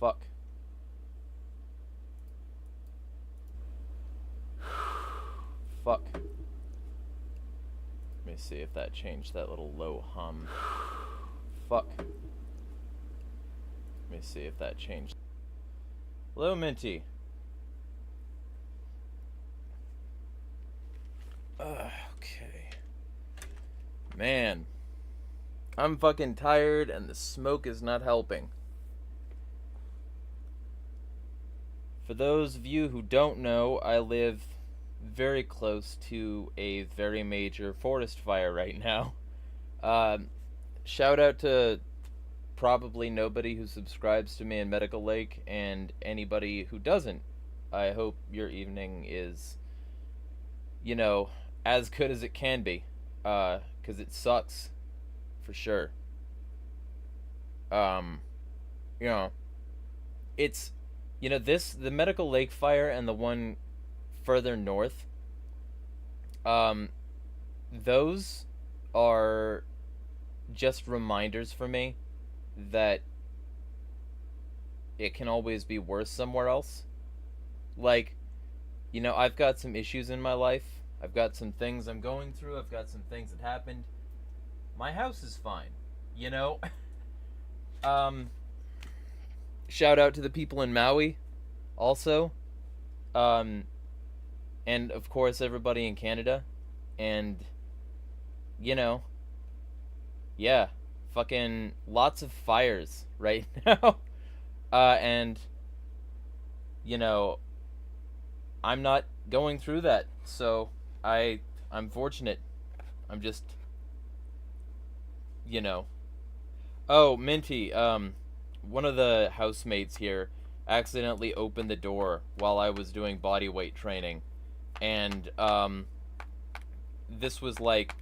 Fuck. Fuck. Let me see if that changed that little low hum. Fuck. Let me see if that changed. Hello, Minty. Okay. Man. I'm fucking tired and the smoke is not helping. For those of you who don't know, I live very close to a very major forest fire right now. Shout out to probably nobody who subscribes to me in Medical Lake, and anybody who doesn't. I hope your evening is, you know, as good as it can be, 'cause it sucks, for sure. You know, it's, the Medical Lake fire and the one further north, those are just reminders for me that it can always be worse somewhere else. Like, I've got some issues in my life. I've got some things I'm going through. I've got some things that happened. My house is fine, Shout out to the people in Maui, also. And of course everybody in Canada. And, yeah, fucking lots of fires right now. And, I'm not going through that, so I'm fortunate. I'm just, Oh, Minty, one of the housemates here accidentally opened the door while I was doing body weight training, and this was like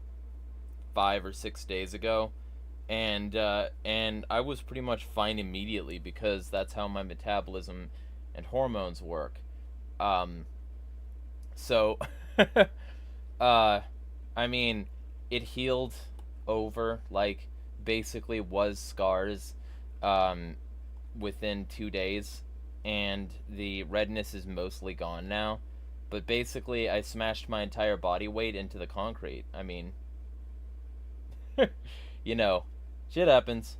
5 or 6 days ago, and I was pretty much fine immediately because that's how my metabolism and hormones work. So I mean, it healed over, like, basically was scars within 2 days, and the redness is mostly gone now. But basically, I smashed my entire body weight into the concrete. I mean, shit happens.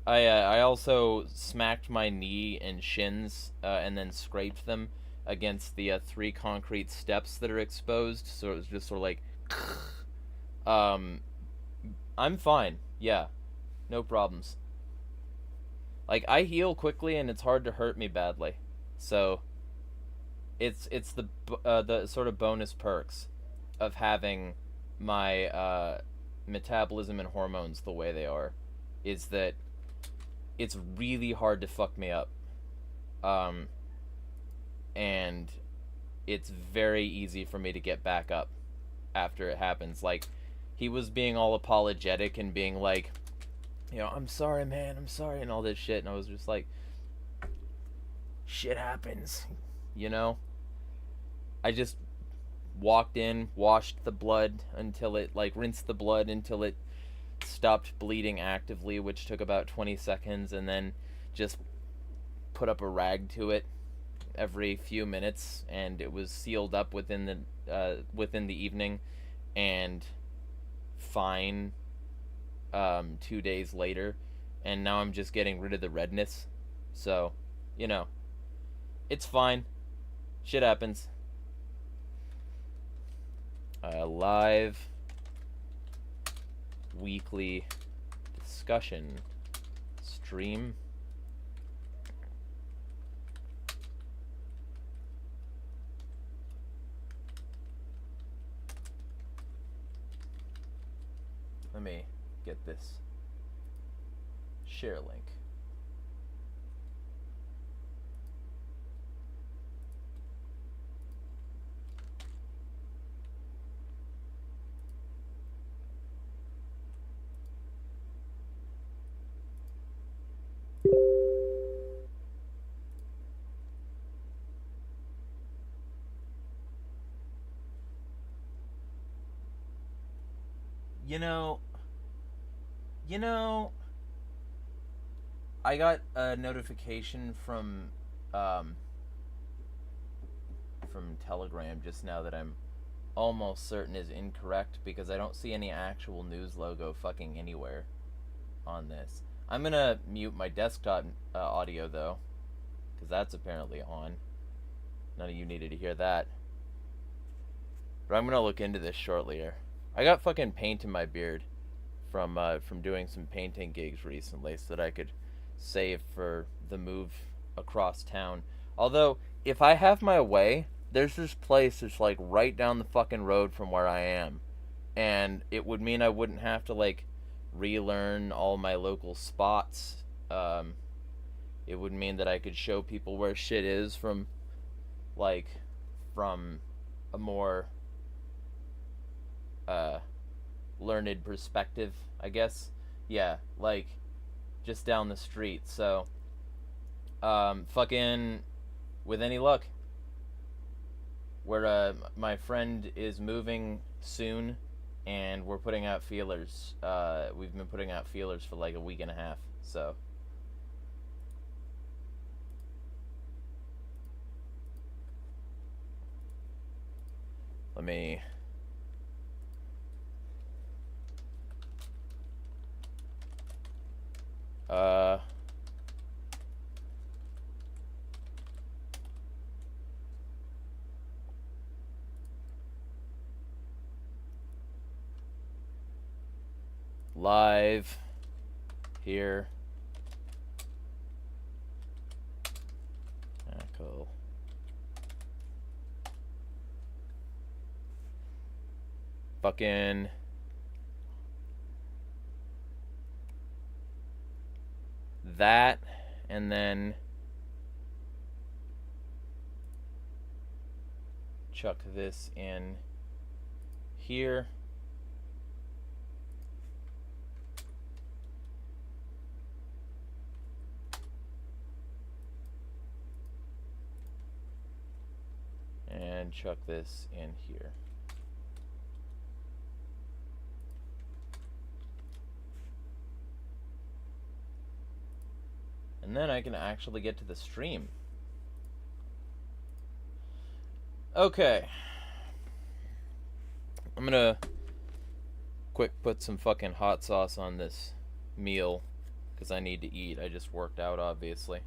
I also smacked my knee and shins and then scraped them against the 3 concrete steps that are exposed, so it was just sort of like I'm fine. Yeah. No problems. Like, I heal quickly and it's hard to hurt me badly. So it's the sort of bonus perks of having my metabolism and hormones the way they are, is that it's really hard to fuck me up. And it's very easy for me to get back up after it happens. Like, he was being all apologetic and being like, I'm sorry, man, I'm sorry, and all this shit, and I was just like, shit happens, I just walked in, washed the blood until it, rinsed the blood until it stopped bleeding actively, which took about 20 seconds, and then just put up a rag to it every few minutes, and it was sealed up within the evening, and fine 2 days later, and now I'm just getting rid of the redness. So, it's fine. Shit happens. Live weekly discussion stream. Let me get this share link. You know, I got a notification from Telegram just now that I'm almost certain is incorrect because I don't see any actual news logo fucking anywhere on this. I'm gonna mute my desktop audio though, because that's apparently on. None of you needed to hear that. But I'm gonna look into this shortly here. I got fucking paint in my beard from doing some painting gigs recently so that I could save for the move across town. Although, if I have my way, there's this place that's like right down the fucking road from where I am. And it would mean I wouldn't have to like relearn all my local spots. It would mean that I could show people where shit is from a more learned perspective, I guess. Yeah, like just down the street. So fucking with any luck, where my friend is moving soon and we're putting out feelers. We've been putting out feelers for like a week and a half, so let me live here. Cool. Fucking that, and then chuck this in here. And chuck this in here. And then I can actually get to the stream. Okay. I'm gonna quick put some fucking hot sauce on this meal because I need to eat. I just worked out, obviously.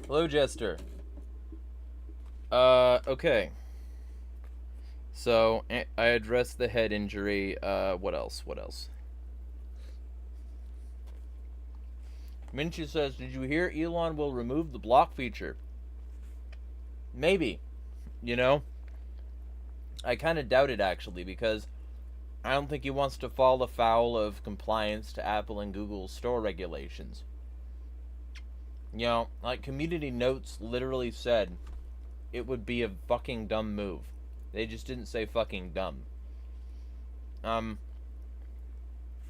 Hello, Jester. Okay. So, I addressed the head injury. What else? Minchu says, did you hear Elon will remove the block feature? Maybe. You know? I kind of doubt it, actually, because I don't think he wants to fall afoul of compliance to Apple and Google's store regulations. You know, like, Community Notes literally said it would be a fucking dumb move. They just didn't say fucking dumb.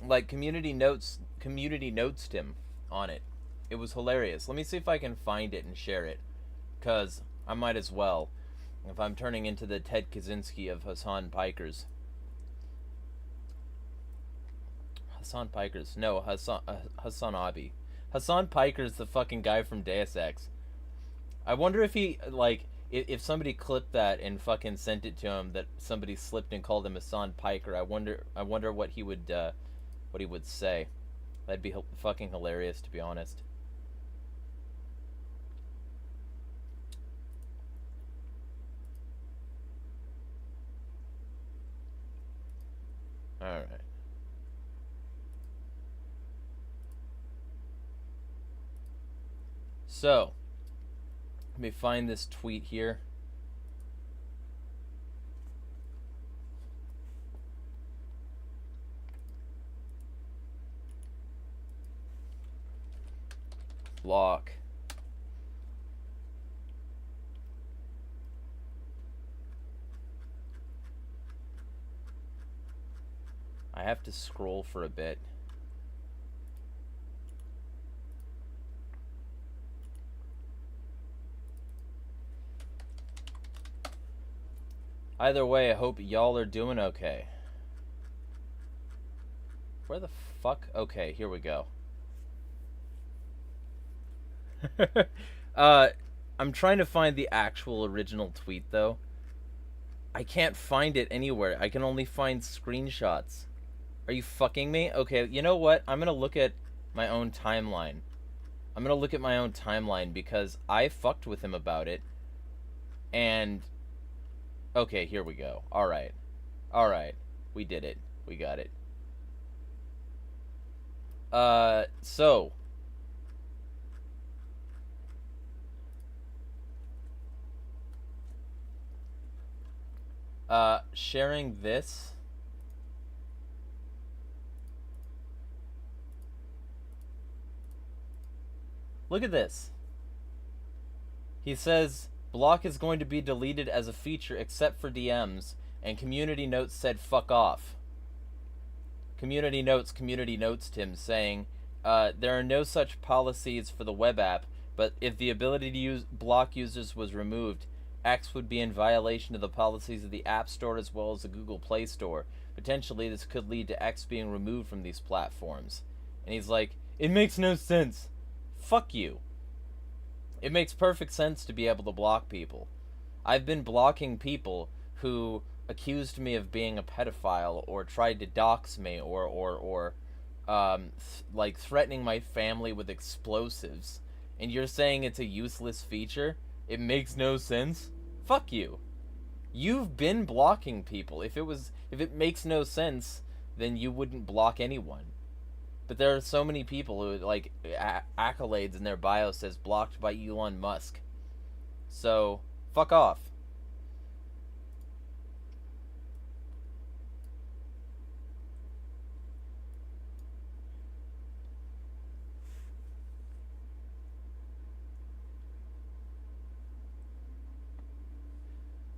Like, Community Notes him on it. It was hilarious. Let me see if I can find it and share it, because I might as well, if I'm turning into the Ted Kaczynski of Hassan Pikers. Hassan Pikers. No, Hassan Abi. Hassan Piker's the fucking guy from Deus Ex. I wonder if he, like, if somebody clipped that and fucking sent it to him, that somebody slipped and called him Hassan Piker. I wonder what he would say. That'd be fucking hilarious, to be honest. Alright. So, let me find this tweet here. Block. I have to scroll for a bit. Either way, I hope y'all are doing okay. Where the fuck? Okay, here we go. I'm trying to find the actual original tweet, though. I can't find it anywhere. I can only find screenshots. Are you fucking me? Okay, you know what? I'm gonna look at my own timeline. I'm gonna look at my own timeline because I fucked with him about it. And... okay, here we go. Alright. Alright. We did it. We got it. So... sharing this... look at this. He says, block is going to be deleted as a feature except for DMs, and community notes said fuck off. Community notes him saying, there are no such policies for the web app, but if the ability to use block users was removed, X would be in violation of the policies of the App Store as well as the Google Play Store. Potentially this could lead to X being removed from these platforms. And he's like, it makes no sense. Fuck you. It makes perfect sense to be able to block people. I've been blocking people who accused me of being a pedophile or tried to dox me or like threatening my family with explosives. And you're saying it's a useless feature? It makes no sense? Fuck you. You've been blocking people. If it makes no sense, then you wouldn't block anyone. But there are so many people who, like, accolades in their bio says blocked by Elon Musk. So, fuck off.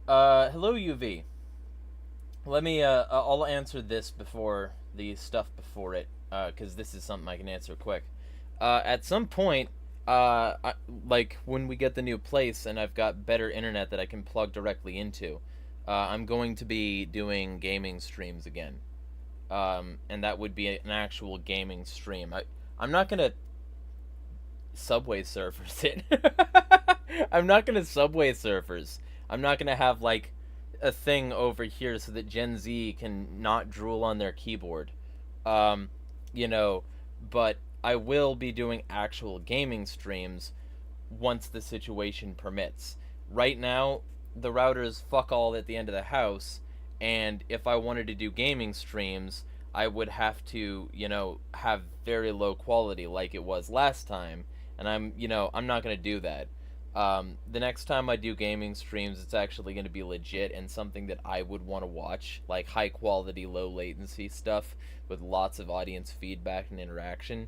Hello UV. Let me, I'll answer this before the stuff before it, because this is something I can answer quick. At some point, like, when we get the new place and I've got better internet that I can plug directly into, I'm going to be doing gaming streams again. And that would be an actual gaming stream. I'm not gonna Subway Surfers it. I'm not gonna Subway Surfers. I'm not gonna have, like, a thing over here so that Gen Z can not drool on their keyboard. You know, but I will be doing actual gaming streams once the situation permits. Right now, the router's fuck all at the end of the house, and if I wanted to do gaming streams, I would have to, you know, have very low quality like it was last time, and I'm not gonna do that. The next time I do gaming streams, it's actually going to be legit and something that I would want to watch, like high quality, low latency stuff with lots of audience feedback and interaction.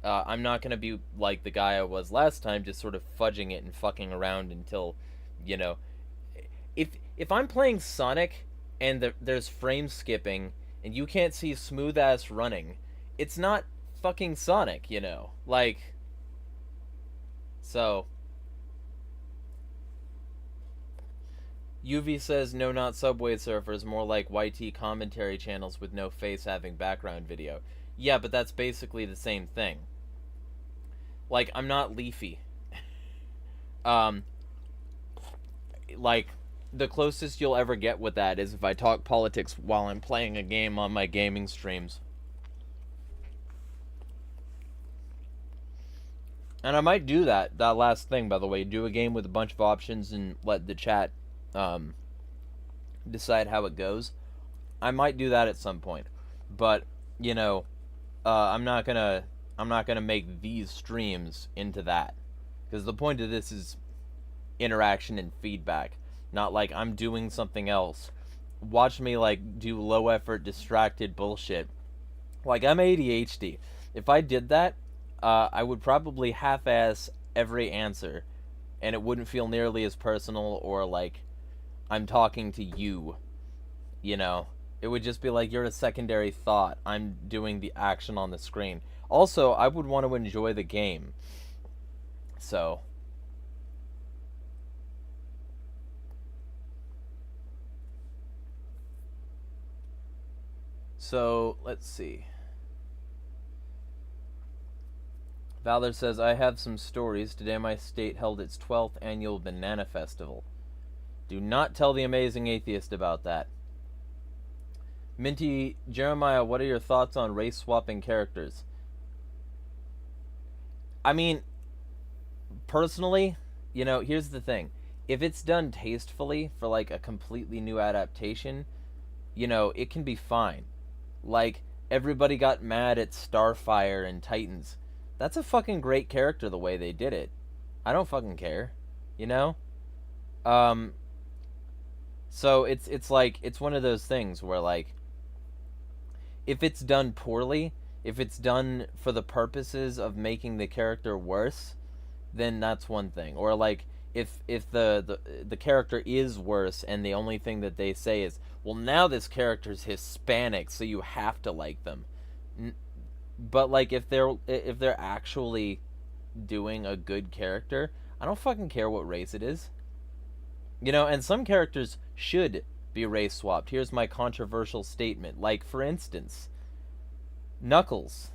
I'm not going to be like the guy I was last time, just sort of fudging it and fucking around until, you know, if I'm playing Sonic and there's frame skipping and you can't see smooth ass running, it's not fucking Sonic, you know, like, so. UV says, no, not Subway Surfers, more like YT commentary channels with no face having background video. Yeah, but that's basically the same thing. Like, I'm not Leafy. Like, the closest you'll ever get with that is if I talk politics while I'm playing a game on my gaming streams. And I might do that last thing, by the way, do a game with a bunch of options and let the chat decide how it goes. I might do that at some point, but you know, I'm not gonna make these streams into that, because the point of this is interaction and feedback, not like I'm doing something else. Watch me like do low effort distracted bullshit. Like, I'm ADHD. If I did that, I would probably half-ass every answer, and it wouldn't feel nearly as personal or like I'm talking to you, you know. It would just be like, you're a secondary thought. I'm doing the action on the screen. Also, I would want to enjoy the game. So. So, let's see. Valor says, I have some stories. Today my state held its 12th annual Banana Festival. Do not tell the amazing atheist about that. Minty Jeremiah, what are your thoughts on race-swapping characters? I mean, personally, you know, here's the thing. If it's done tastefully for, like, a completely new adaptation, you know, it can be fine. Like, everybody got mad at Starfire and Titans. That's a fucking great character the way they did it. I don't fucking care, you know? So it's like, it's one of those things where, like, if it's done poorly, if it's done for the purposes of making the character worse, then that's one thing. Or, like, if the character is worse and the only thing that they say is, well, now this character's Hispanic, so you have to like them. But, like, if they're actually doing a good character, I don't fucking care what race it is. You know, and some characters should be race swapped. Here's my controversial statement. Like, for instance, Knuckles,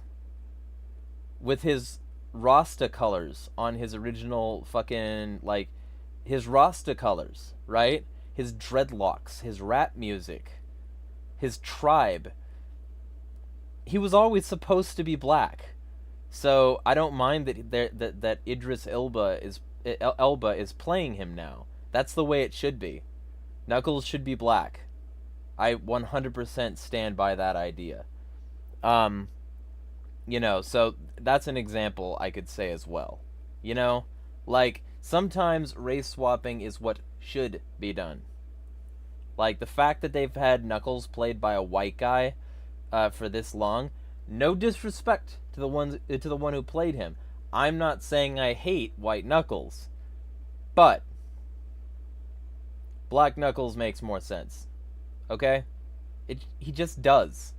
with his Rasta colors on his original fucking, like, his Rasta colors, right? His dreadlocks, his rap music, his tribe. He was always supposed to be black. So I don't mind that Idris Elba is playing him now. That's the way it should be. Knuckles should be black. I 100% stand by that idea. You know, so that's an example I could say as well. You know, like, sometimes race swapping is what should be done. Like, the fact that they've had Knuckles played by a white guy for this long, no disrespect to the one who played him. I'm not saying I hate white Knuckles, but Black Knuckles makes more sense. Okay? He just does.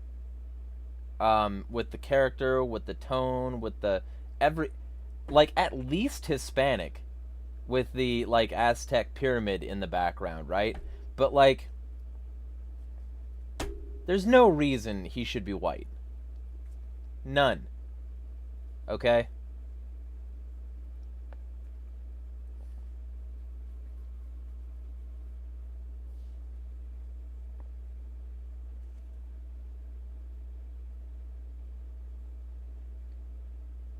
With the character, with the tone, with the like, at least Hispanic, with the, like, Aztec pyramid in the background, right? But, like, there's no reason he should be white. None. Okay?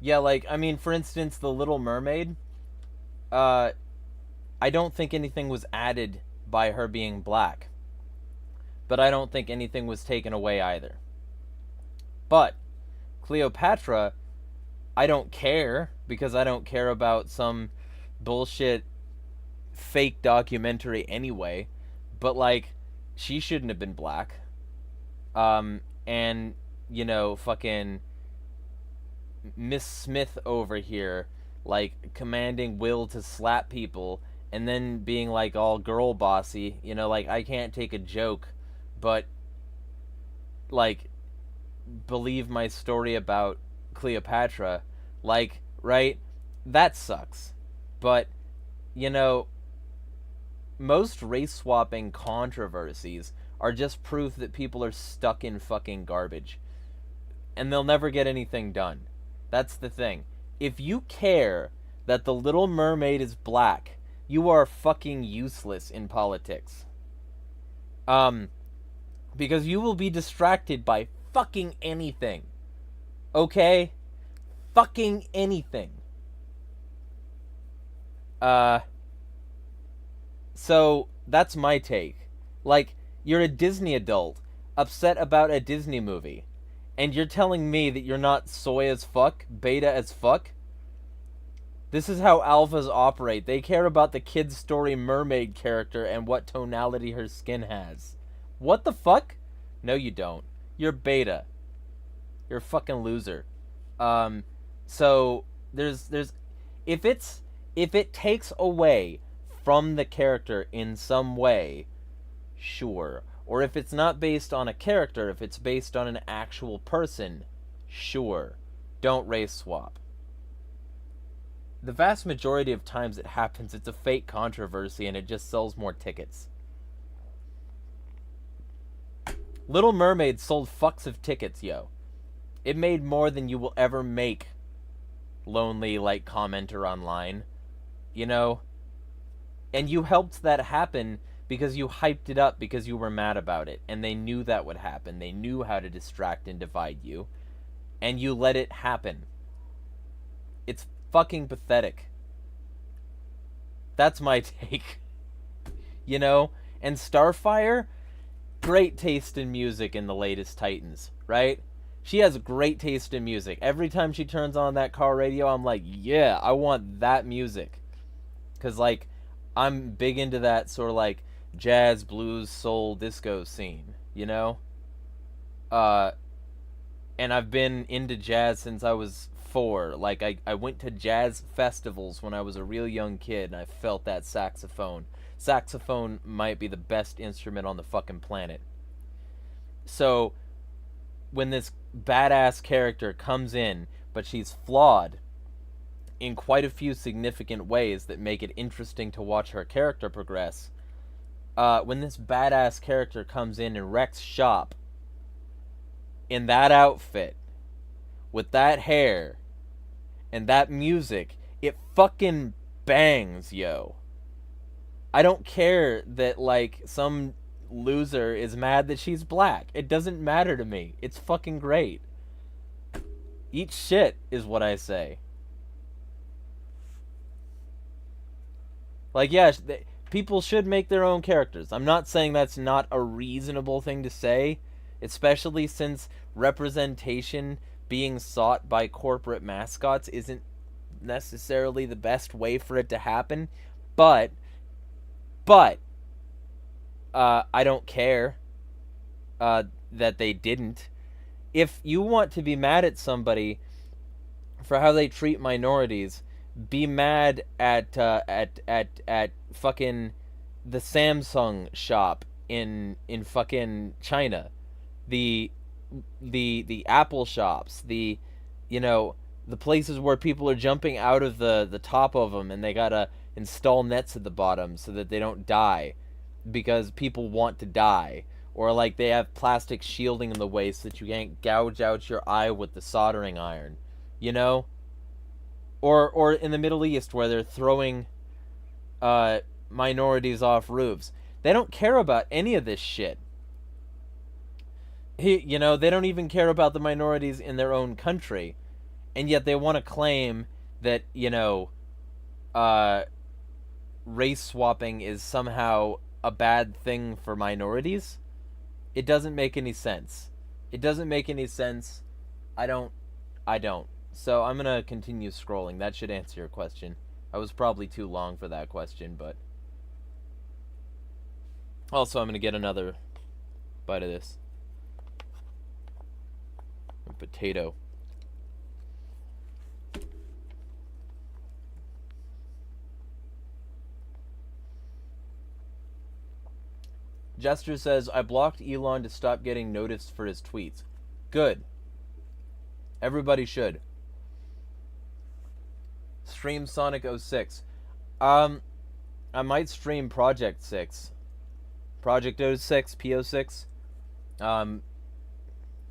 Yeah, like, I mean, for instance, The Little Mermaid, I don't think anything was added by her being black. But I don't think anything was taken away either. But Cleopatra, I don't care, because I don't care about some bullshit fake documentary anyway. But, like, she shouldn't have been black. And, you know, fucking Miss Smith over here, like, commanding Will to slap people, and then being, like, all girl bossy. You know, like, I can't take a joke, but, like, believe my story about Cleopatra. Like, right? That sucks. But, you know, most race swapping controversies are just proof that people are stuck in fucking garbage. And they'll never get anything done. That's the thing. If you care that the Little Mermaid is black, you are fucking useless in politics. Because you will be distracted by fucking anything. Okay? Fucking anything. So, that's my take. Like, you're a Disney adult, upset about a Disney movie, and you're telling me that you're not soy as fuck, beta as fuck? This is how alphas operate. They care about the kid's story mermaid character and what tonality her skin has. What the fuck? No, you don't. You're beta. You're a fucking loser. So there's if it takes away from the character in some way, sure. Or if it's not based on a character, if it's based on an actual person, sure. Don't race swap. The vast majority of times it happens, it's a fake controversy and it just sells more tickets. Little Mermaid sold fucks of tickets, yo. It made more than you will ever make lonely, like, commenter online, you know? And you helped that happen because you hyped it up because you were mad about it. And they knew that would happen. They knew how to distract and divide you. And you let it happen. It's fucking pathetic. That's my take. You know? And Starfire, great taste in music in the latest Titans, right? She has great taste in music. Every time she turns on that car radio, I'm like, yeah, I want that music. Because, like, I'm big into that sort of, like, jazz, blues, soul, disco scene, you know? And I've been into jazz since I was 4. Like, I went to jazz festivals when I was a real young kid, and I felt that saxophone. Saxophone might be the best instrument on the fucking planet. So, when this badass character comes in, but she's flawed in quite a few significant ways that make it interesting to watch her character progress, when this badass character comes in and wrecks shop in that outfit, with that hair, and that music, it fucking bangs, yo. I don't care that, like, some loser is mad that she's black. It doesn't matter to me. It's fucking great. Eat shit, is what I say. Like, yeah, people should make their own characters. I'm not saying that's not a reasonable thing to say, especially since representation being sought by corporate mascots isn't necessarily the best way for it to happen. But I don't care that they didn't. If you want to be mad at somebody for how they treat minorities, be mad at fucking the Samsung shop in fucking China, the Apple shops, the places where people are jumping out of the top of them and they gotta install nets at the bottom so that they don't die because people want to die, or like they have plastic shielding in the way so that you can't gouge out your eye with the soldering iron, you know? Or in the Middle East where they're throwing minorities off roofs. They don't care about any of this shit. They don't even care about the minorities in their own country. And yet they want to claim that, race swapping is somehow a bad thing for minorities. It doesn't make any sense. It doesn't make any sense. I don't. So I'm going to continue scrolling. That should answer your question. I was probably too long for that question, but... Also, I'm going to get another bite of this. A potato. Jester says, I blocked Elon to stop getting noticed for his tweets. Good. Everybody should. Stream Sonic 06. I might stream Project 6. Project 06, P06.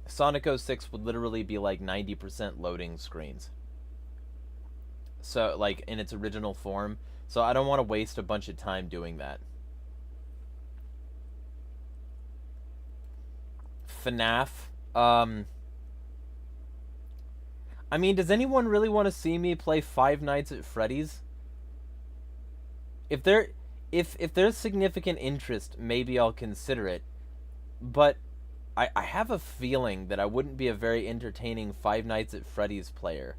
Sonic 06 would literally be like 90% loading screens. So, like, in its original form. So I don't want to waste a bunch of time doing that. FNAF. I mean, does anyone really want to see me play Five Nights at Freddy's? If there's significant interest, maybe I'll consider it. But I have a feeling that I wouldn't be a very entertaining Five Nights at Freddy's player.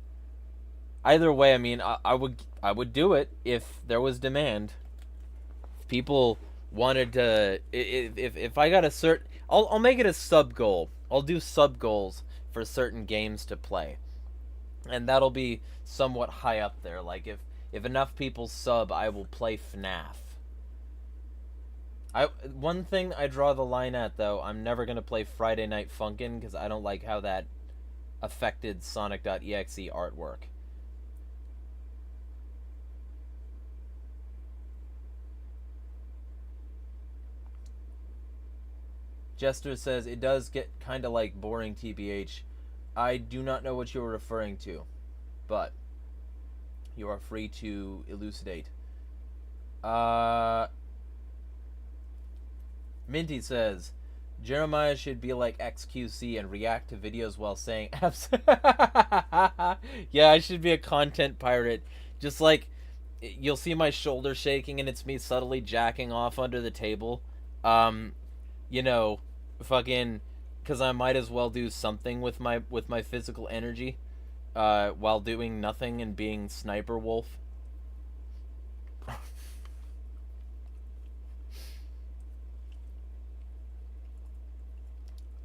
Either way, I mean, I would do it if there was demand. If people wanted to, if I got a certain, I'll make it a sub goal. I'll do sub goals for certain games to play. And that'll be somewhat high up there. Like, if enough people sub, I will play FNAF. One thing I draw the line at, though, I'm never going to play Friday Night Funkin' because I don't like how that affected Sonic.exe artwork. Jester says, it does get kind of like boring TBH. I do not know what you were referring to, but You are free to elucidate. Minty says, Jeremiah should be like XQC and react to videos while saying yeah, I should be a content pirate. Just like, you'll see my shoulder shaking and it's me subtly jacking off under the table. You know, fucking, because I might as well do something with my physical energy while doing nothing and being Sniper Wolf.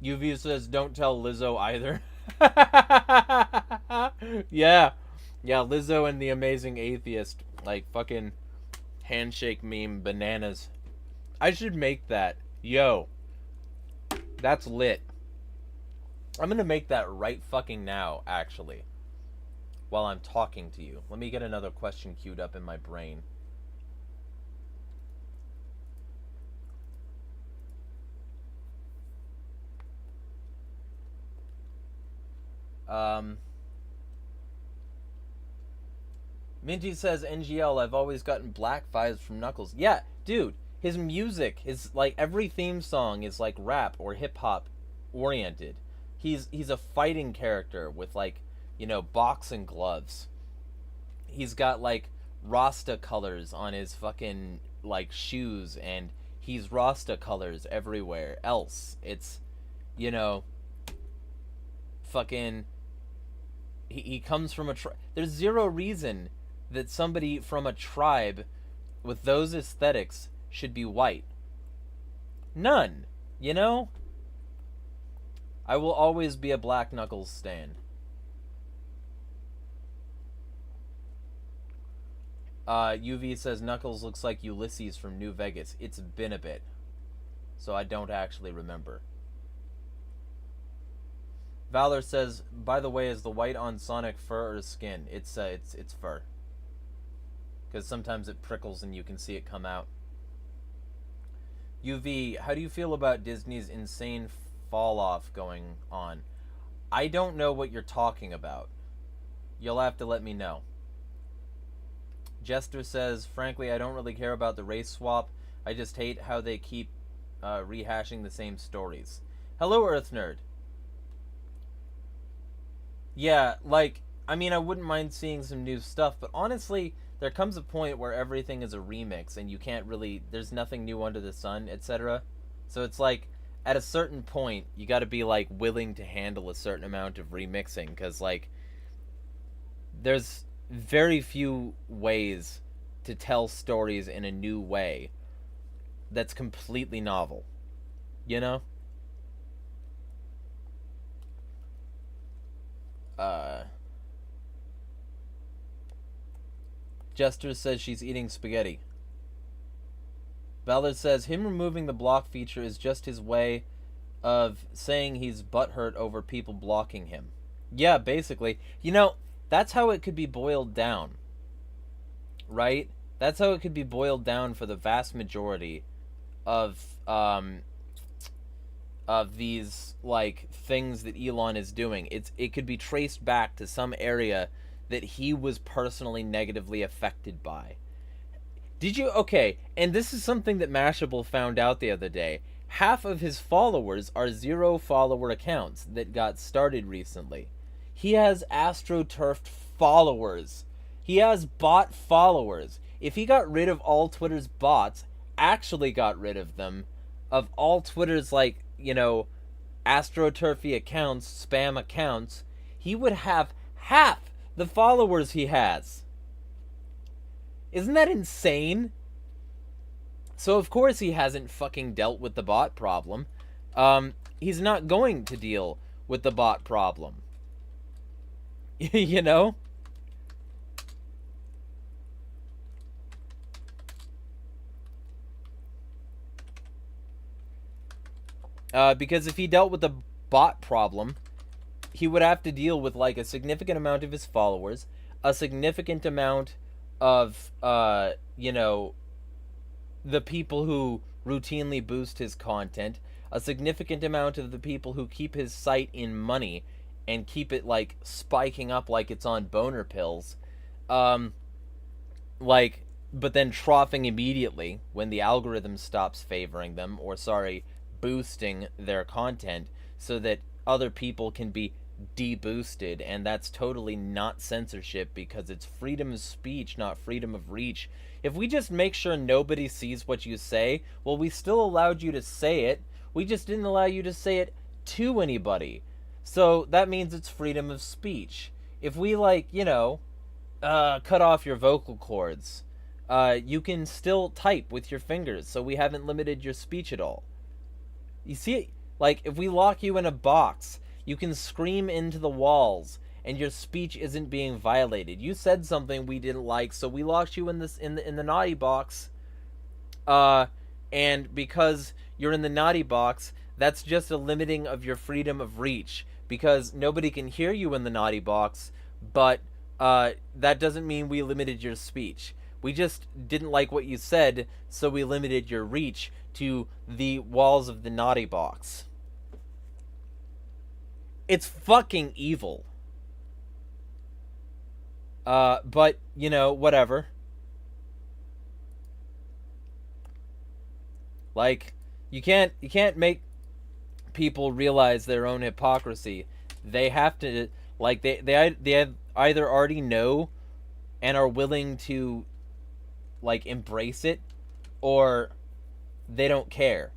UV says, don't tell Lizzo either. Yeah, Lizzo and the Amazing Atheist, like, fucking handshake meme bananas. I should make that. Yo, that's lit. I'm gonna make that right fucking now, actually, while I'm talking to you. Let me get another question queued up in my brain. Minty says, NGL, I've always gotten black vibes from Knuckles. Yeah, dude, his music, his, like, every theme song is, like, rap or hip-hop oriented. He's a fighting character with, like, you know, boxing gloves. He's got, like, Rasta colors on his fucking, like, shoes, and he's Rasta colors everywhere else. It's, you know, fucking... He comes from a tribe. There's zero reason that somebody from a tribe with those aesthetics should be white. None. You know? I will always be a Black Knuckles stan. UV says Knuckles looks like Ulysses from New Vegas. It's been a bit, so I don't actually remember. Valor says, by the way, is the white on Sonic fur or skin? It's fur. Because sometimes it prickles and you can see it come out. UV, how do you feel about Disney's insane fall off going on? I don't know what you're talking about. You'll have to let me know. Jester says, frankly, I don't really care about the race swap. I just hate how they keep rehashing the same stories. Hello, Earth Nerd. Yeah, like, I mean, I wouldn't mind seeing some new stuff, but honestly, there comes a point where everything is a remix, and you can't really, there's nothing new under the sun, etc. So it's like, at a certain point, you gotta be, like, willing to handle a certain amount of remixing, because, like, there's very few ways to tell stories in a new way that's completely novel, you know? Jester says she's eating spaghetti. Ballard says him removing the block feature is just his way of saying he's butthurt over people blocking him. Yeah, basically. You know, that's how it could be boiled down. Right? That's how it could be boiled down for the vast majority of these, like, things that Elon is doing. It could be traced back to some area that he was personally negatively affected by. Did you? Okay, and this is something that Mashable found out the other day. Half of his followers are 0-follower accounts that got started recently. He has AstroTurfed followers. He has bot followers. If he got rid of all Twitter's bots, actually got rid of them, of all Twitter's, like, you know, AstroTurfy accounts, spam accounts, he would have half the followers he has. Isn't that insane? So of course he hasn't fucking dealt with the bot problem. He's not going to deal with the bot problem. You know? Because if he dealt with the bot problem, he would have to deal with, like, a significant amount of his followers, a significant amount of, you know, the people who routinely boost his content, a significant amount of the people who keep his site in money and keep it, like, spiking up like it's on boner pills, Um, like, but then troughing immediately when the algorithm stops favoring them, or sorry, boosting their content so that other people can be deboosted, and that's totally not censorship because it's freedom of speech, not freedom of reach. If we just make sure nobody sees what you say, well, we still allowed you to say it. We just didn't allow you to say it to anybody. So that means it's freedom of speech. If we, like, cut off your vocal cords, you can still type with your fingers, so we haven't limited your speech at all. You see, like, if we lock you in a box, you can scream into the walls, and your speech isn't being violated. You said something we didn't like, so we locked you in the naughty box. And because you're in the naughty box, that's just a limiting of your freedom of reach, because nobody can hear you in the naughty box, but that doesn't mean we limited your speech. We just didn't like what you said, so we limited your reach to the walls of the naughty box. It's fucking evil. But, whatever. Like, you can't make people realize their own hypocrisy. They have to, like, they either already know and are willing to, like, embrace it, or they don't care.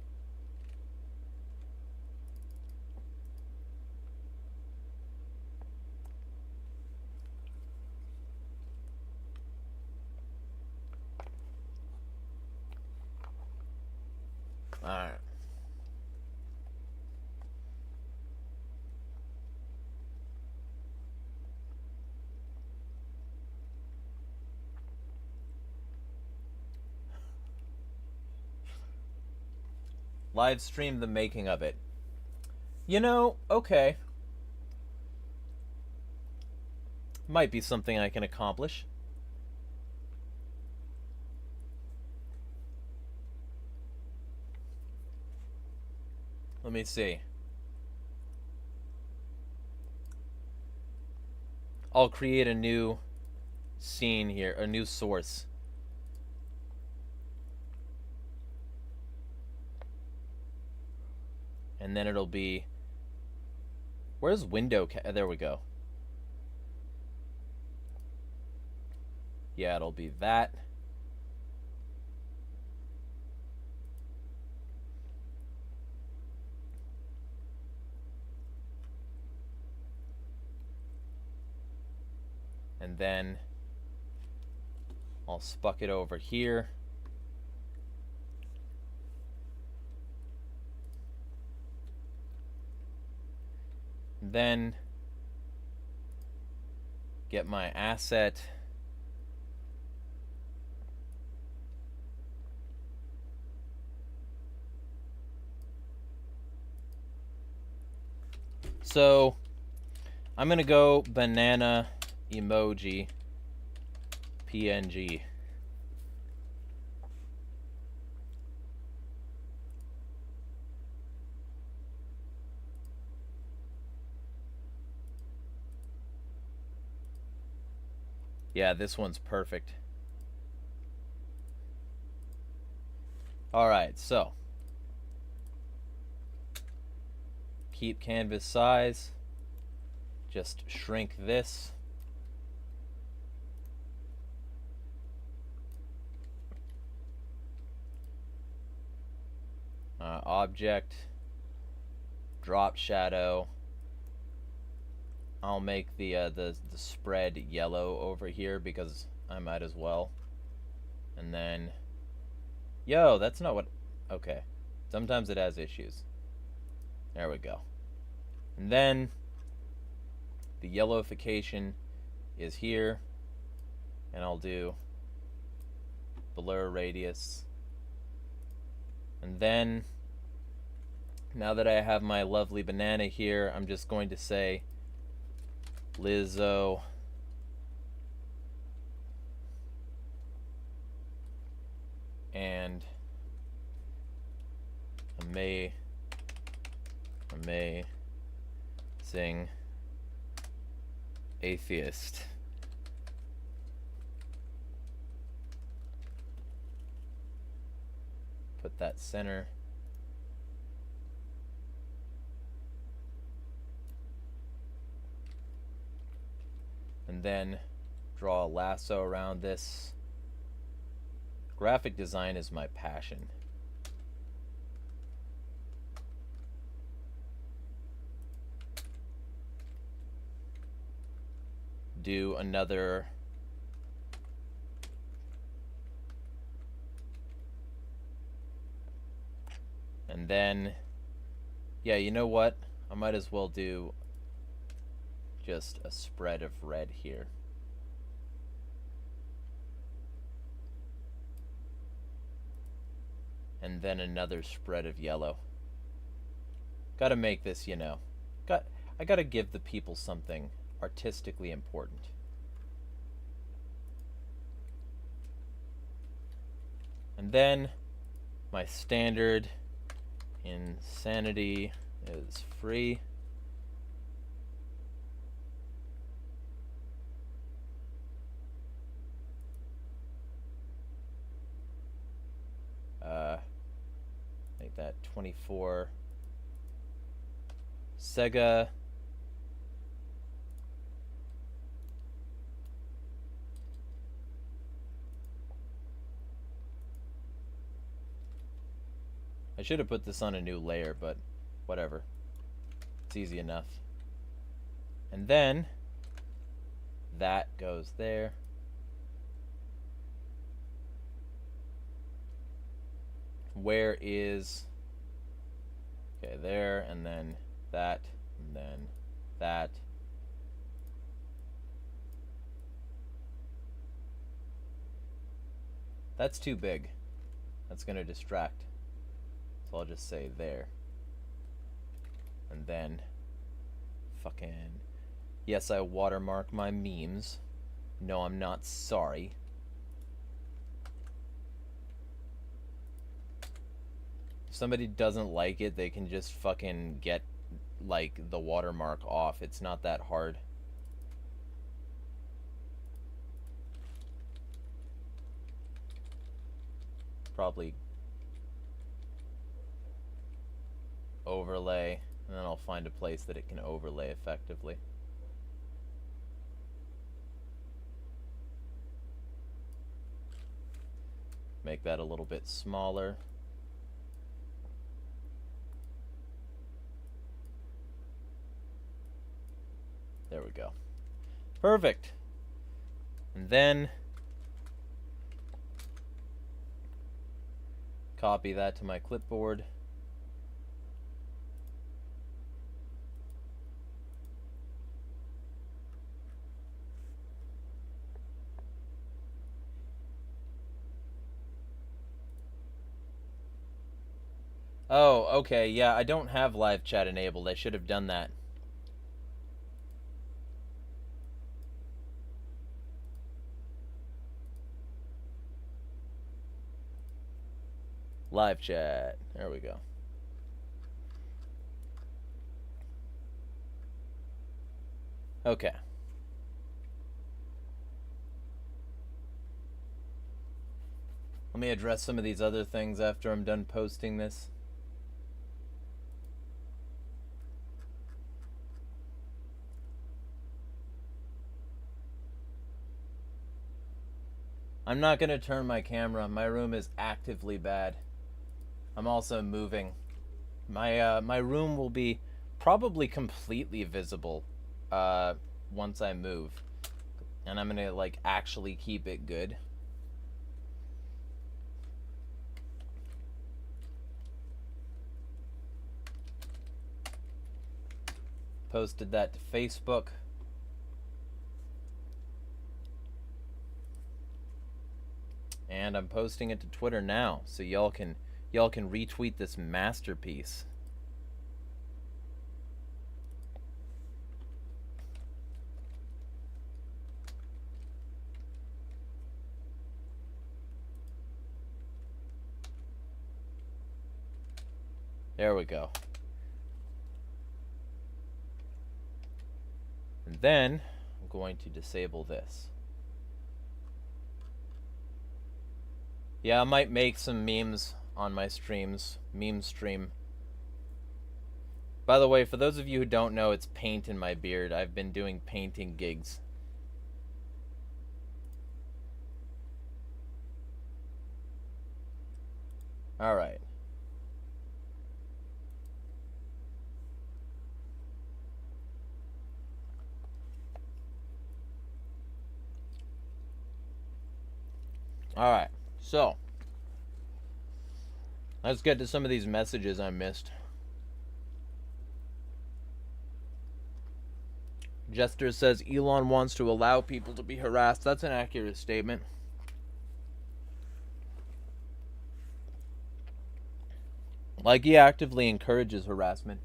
Alright. Live stream the making of it. Okay. Might be something I can accomplish. Let me see. I'll create a new scene here, a new source. And then it'll be... Where's window? There we go. Yeah, it'll be that. And then I'll spuck it over here. And then get my asset. So I'm gonna go banana emoji PNG. Yeah, this one's perfect. Alright, so keep canvas size. Just shrink this. Object, drop shadow. I'll make the spread yellow over here because I might as well. And then, yo, that's not what. Okay, sometimes it has issues. There we go. And then the yellowification is here, and I'll do blur radius. And then, now that I have my lovely banana here, I'm just going to say Lizzo and amazing atheist. put that center. And then draw a lasso around this. Graphic design is my passion. Do another and then yeah, you know what? I might as well do just a spread of red here. And then another spread of yellow. Gotta make this, you know. I gotta give the people something artistically important. And then my standard insanity is free. Make that 24. Sega. I should have put this on a new layer, but whatever. It's easy enough. And then that goes there. Where is, okay, there, and then that, and then that. That's too big. That's going to distract. So I'll just say there. And then fucking, yes, I watermark my memes. No, I'm not sorry. If somebody doesn't like it, they can just fucking get, like, the watermark off. It's not that hard. Probably overlay, and then I'll find a place that it can overlay effectively. Make that a little bit smaller. There we go. Perfect. And then copy that to my clipboard. Oh, okay, yeah, I don't have live chat enabled. I should have done that. Live chat. There we go. Okay. Let me address some of these other things after I'm done posting this. I'm not going to turn my camera. My room is actively bad. I'm also moving. My room will be probably completely visible once I move. And I'm going to, like, actually keep it good. Posted that to Facebook. And I'm posting it to Twitter now, so y'all can retweet this masterpiece. There we go. And then I'm going to disable this. Yeah, I might make some memes on my streams, meme stream. By the way, for those of you who don't know, it's paint in my beard. I've been doing painting gigs. All right. All right. So, let's get to some of these messages I missed. Jester says Elon wants to allow people to be harassed. That's an accurate statement. Like, he actively encourages harassment.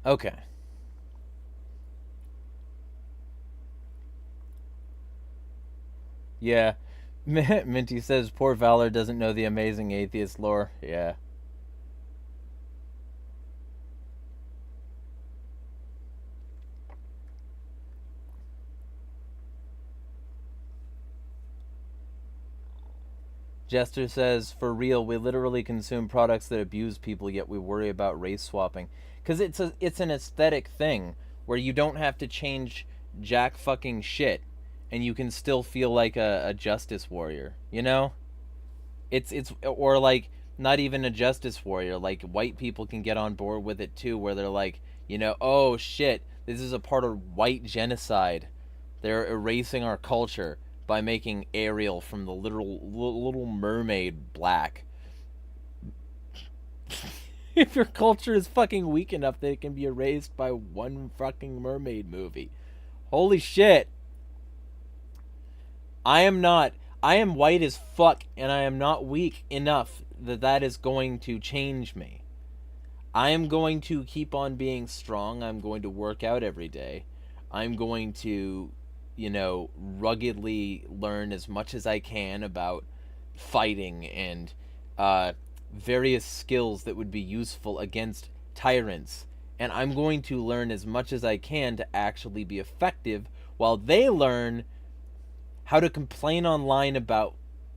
Okay. Yeah. Minty says poor Valor doesn't know the amazing atheist lore. Yeah. Jester says, for real, we literally consume products that abuse people, yet we worry about race swapping. Because it's an aesthetic thing where you don't have to change jack fucking shit and you can still feel like a justice warrior, you know? Or like, not even a justice warrior. Like, white people can get on board with it too, where they're like, you know, oh shit, this is a part of white genocide. They're erasing our culture by making Ariel from the Little Mermaid black. If your culture is fucking weak enough that it can be erased by one fucking mermaid movie. Holy shit. I am white as fuck, and I am not weak enough that is going to change me. I am going to keep on being strong. I'm going to work out every day. I'm going to, you know, ruggedly learn as much as I can about fighting and various skills that would be useful against tyrants. And I'm going to learn as much as I can to actually be effective while they learn how to complain online about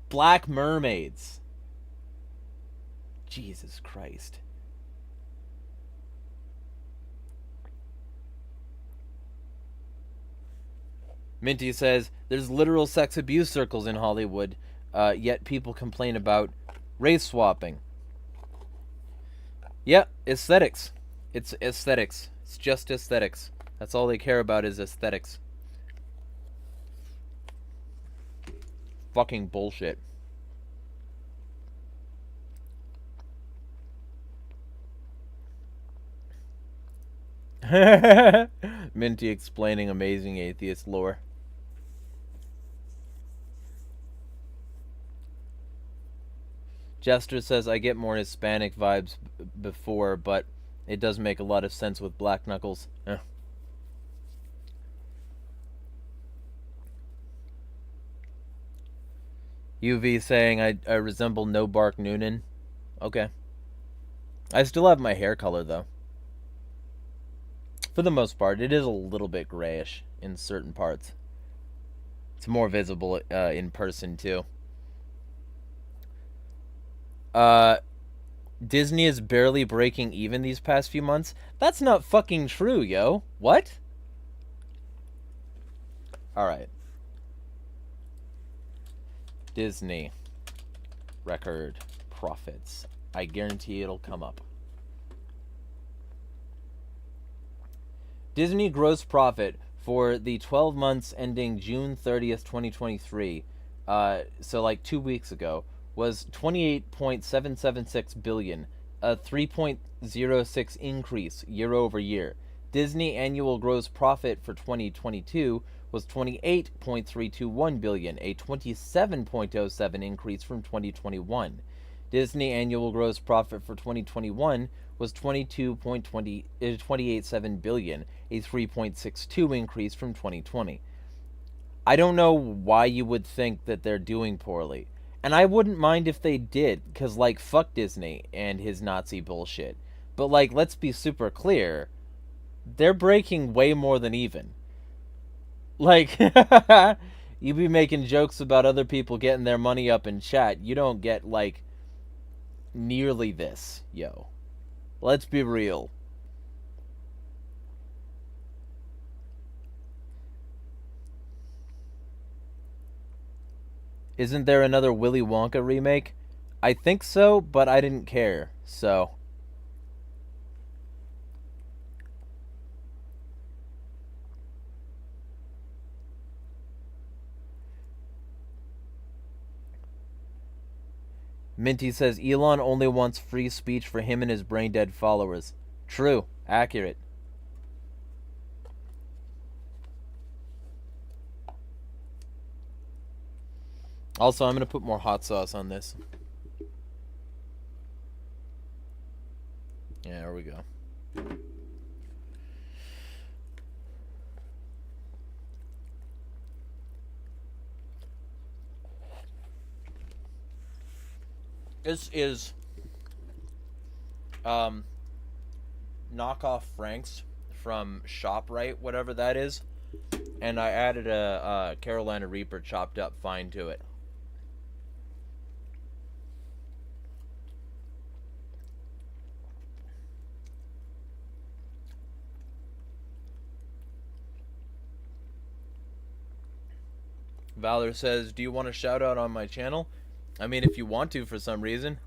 black mermaids. Jesus Christ. Minty says, there's literal sex abuse circles in Hollywood, yet people complain about race swapping. Yep, aesthetics. It's aesthetics. It's just aesthetics. That's all they care about is aesthetics. Fucking bullshit. Minty explaining amazing atheist lore. Jester says, I get more Hispanic vibes before, but it does make a lot of sense with Black Knuckles. UV saying, I resemble No Bark Noonan. Okay. I still have my hair color, though. For the most part, it is a little bit grayish in certain parts. It's more visible in person, too. Disney is barely breaking even these past few months. That's not fucking true, yo. What? Alright. Disney record profits. I guarantee it'll come up. Disney gross profit for the 12 months ending June 30th, 2023, so like 2 weeks ago, was $28.776 billion, a 3.06 increase year over year. Disney annual gross profit for 2022 was $28.321 billion, a 27.07 increase from 2021. Disney annual gross profit for 2021 was $22.287 billion, a 3.62 increase from 2020. I don't know why you would think that they're doing poorly. And I wouldn't mind if they did, because, like, fuck Disney and his Nazi bullshit. But, like, let's be super clear. They're breaking way more than even. Like, you be making jokes about other people getting their money up in chat. You don't get, like, nearly this, yo. Let's be real. Isn't there another Willy Wonka remake? I think so, but I didn't care, so. Minty says Elon only wants free speech for him and his brain-dead followers. True. Accurate. Also, I'm going to put more hot sauce on this. Yeah, there we go. This is knockoff Frank's from ShopRite, whatever that is. And I added a Carolina Reaper chopped up fine to it. Valor says, do you want a shout out on my channel? I mean, if you want to for some reason.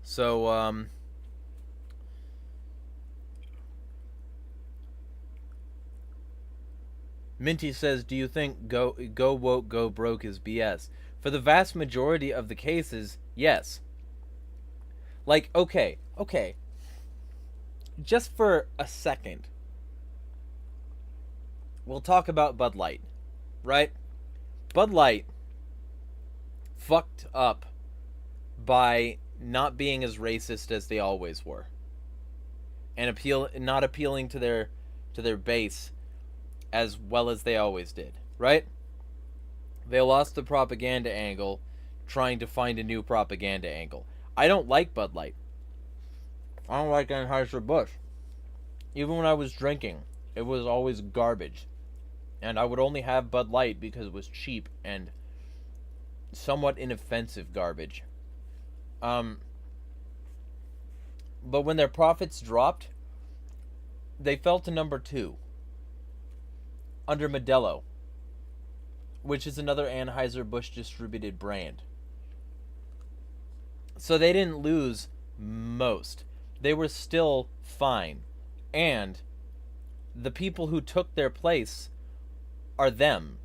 So, Minty says, do you think go woke, go broke is BS? For the vast majority of the cases, yes. Like, okay. Just for a second, we'll talk about Bud Light, right? Bud Light fucked up by not being as racist as they always were, and not appealing to their base as well as they always did, right? They lost the propaganda angle, trying to find a new propaganda angle. I don't like Bud Light. I don't like Anheuser-Busch. Even when I was drinking, it was always garbage. And I would only have Bud Light because it was cheap and somewhat inoffensive garbage. But when their profits dropped, they fell to number 2. Under Modelo, which is another Anheuser-Busch distributed brand. So they didn't lose most. They were still fine. And the people who took their place are them,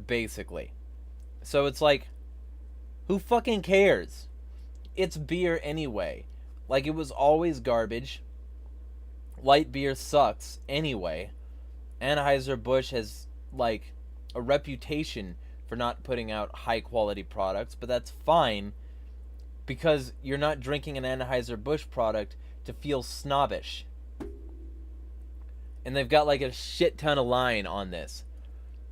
basically. So it's like, who fucking cares? It's beer anyway. Like, it was always garbage. Light beer sucks anyway. Anheuser-Busch has, like, a reputation for not putting out high-quality products, but that's fine because you're not drinking an Anheuser-Busch product to feel snobbish. And they've got, like, a shit ton of line on this.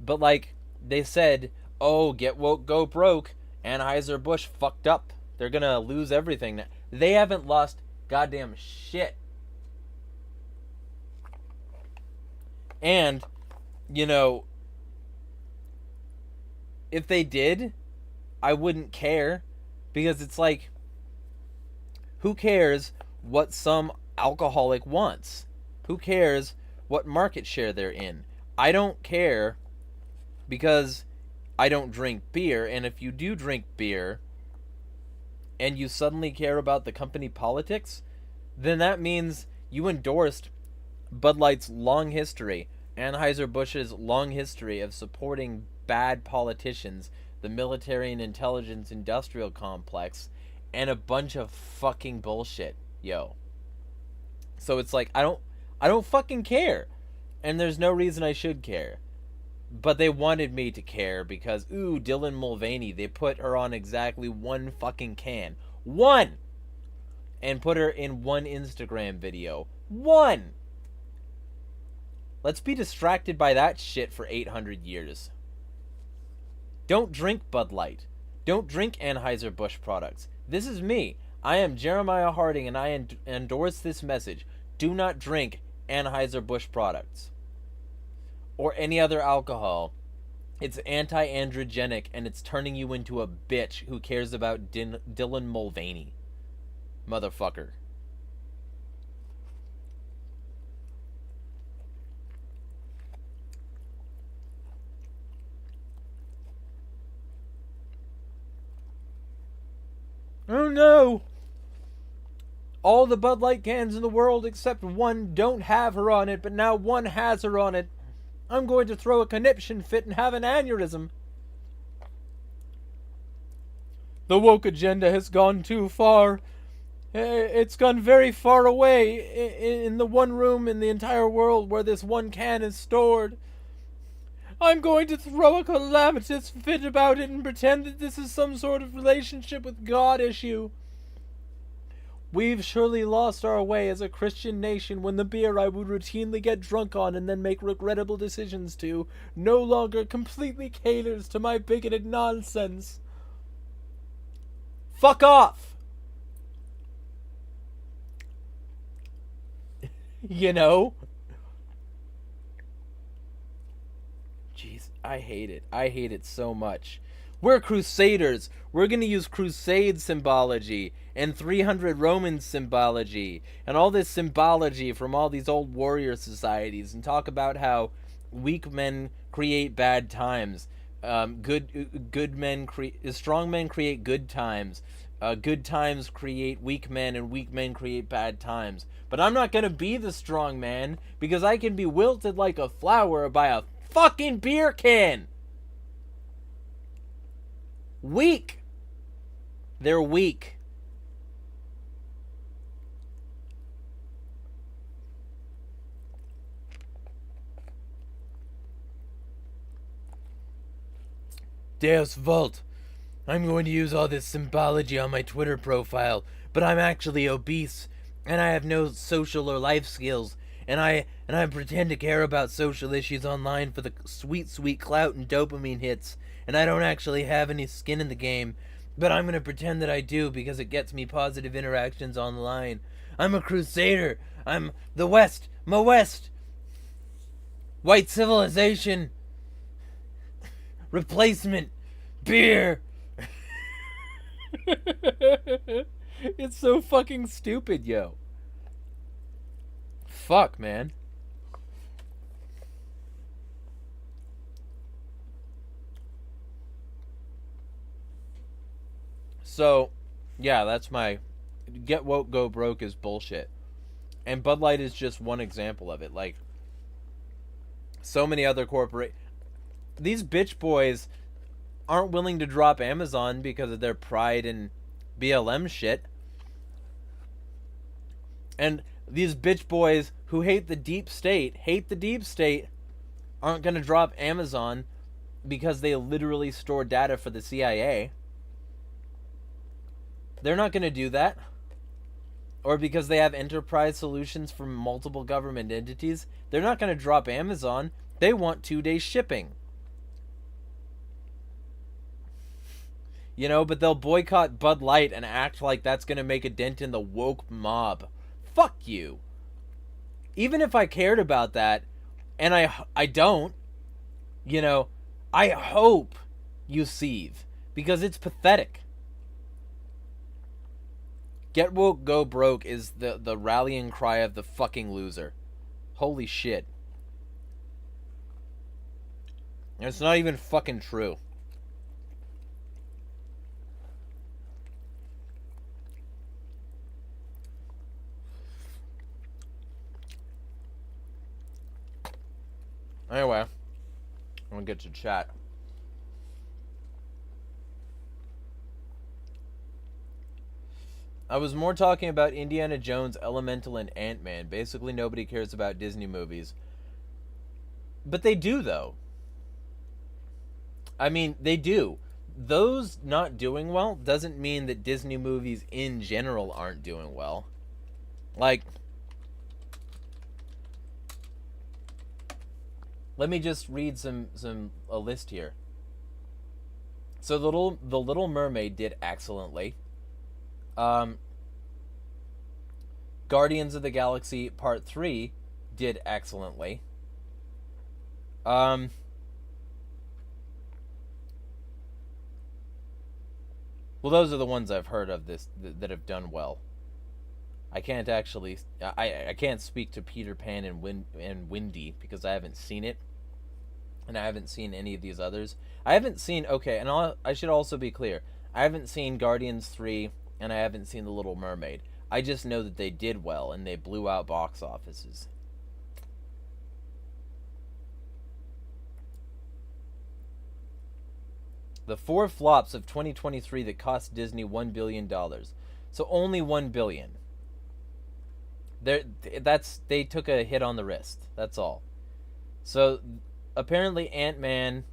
But, like, they said, oh, get woke, go broke. Anheuser-Busch fucked up. They're gonna lose everything. They haven't lost goddamn shit. And, you know, if they did, I wouldn't care. Because it's like, who cares what some alcoholic wants? Who cares what market share they're in? I don't care because I don't drink beer. And if you do drink beer and you suddenly care about the company politics, then that means you endorsed Bud Light's long history, Anheuser-Busch's long history of supporting bad politicians the military and intelligence industrial complex, and a bunch of fucking bullshit, yo. So it's like, I don't fucking care. And there's no reason I should care. But they wanted me to care because, ooh, Dylan Mulvaney, they put her on exactly one fucking can. One! And put her in one Instagram video. One! Let's be distracted by that shit for 800 years. Don't drink Bud Light. Don't drink Anheuser-Busch products. This is me. I am Jeremiah Harding, and I endorse this message. Do not drink Anheuser-Busch products. Or any other alcohol. It's anti-androgenic, and it's turning you into a bitch who cares about Dylan Mulvaney. Motherfucker. Oh no! All the Bud Light cans in the world except one don't have her on it, but now one has her on it. I'm going to throw a conniption fit and have an aneurysm. The woke agenda has gone too far. It's gone very far away in the one room in the entire world where this one can is stored. I'm going to throw a calamitous fit about it and pretend that this is some sort of relationship with God issue. We've surely lost our way as a Christian nation when the beer I would routinely get drunk on and then make regrettable decisions to no longer completely caters to my bigoted nonsense. Fuck off! You know? Jeez, I hate it. I hate it so much. We're crusaders. We're going to use crusade symbology and 300 Roman symbology and all this symbology from all these old warrior societies and talk about how weak men create bad times. Strong men create good times. Good times create weak men, and weak men create bad times. But I'm not going to be the strong man because I can be wilted like a flower by a fucking beer can. Weak. They're weak. Deus Vult. I'm going to use all this symbology on my Twitter profile, but I'm actually obese, and I have no social or life skills, and I pretend to care about social issues online for the sweet, sweet clout and dopamine hits, and I don't actually have any skin in the game, but I'm going to pretend that I do because it gets me positive interactions online. I'm a crusader. I'm the West. My West. White civilization. Replacement. Beer. It's so fucking stupid, yo. Fuck, man. So, yeah, that's my get woke, go broke is bullshit. And Bud Light is just one example of it. Like, so many other these bitch boys aren't willing to drop Amazon because of their pride in BLM shit. And these bitch boys who hate the deep state, aren't going to drop Amazon because they literally store data for the CIA. They're not going to do that. Or because they have enterprise solutions from multiple government entities. They're not going to drop Amazon. They want 2-day shipping. You know, but they'll boycott Bud Light and act like that's going to make a dent in the woke mob. Fuck you. Even if I cared about that, and I don't, you know, I hope you seethe. Because it's pathetic. Get woke, go broke is the rallying cry of the fucking loser. Holy shit. And it's not even fucking true. Anyway, I'm gonna get to chat. I was more talking about Indiana Jones, Elemental, and Ant-Man. Basically, nobody cares about Disney movies. But they do, though. I mean, they do. Those not doing well doesn't mean that Disney movies in general aren't doing well. Like, let me just read a list here. So the Little Mermaid did excellently. Guardians of the Galaxy Part 3 did excellently. Well, those are the ones I've heard of that have done well. I can't actually I can't speak to Peter Pan and Wendy because I haven't seen it, and I haven't seen any of these others. I haven't seen and I should also be clear. I haven't seen Guardians 3 and I haven't seen The Little Mermaid. I just know that they did well and they blew out box offices. The 4 flops of 2023 that cost Disney $1 billion. So only $1 billion. They took a hit on the wrist. That's all. So apparently Ant-Man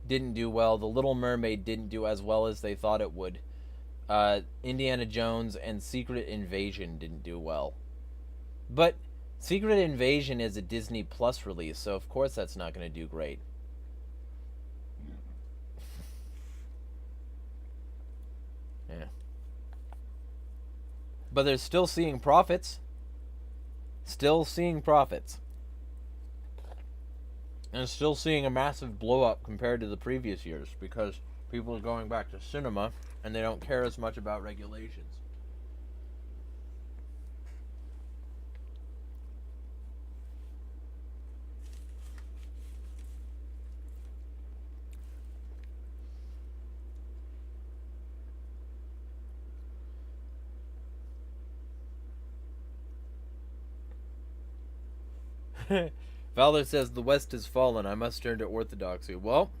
didn't do well. The Little Mermaid didn't do as well as they thought it would. Indiana Jones and Secret Invasion didn't do well. But Secret Invasion is a Disney Plus release, so of course that's not going to do great. Yeah. But they're still seeing profits. Still seeing profits. And still seeing a massive blow up compared to the previous years because people are going back to cinema and they don't care as much about regulations. Valor says the West has fallen. I must turn to orthodoxy. Well,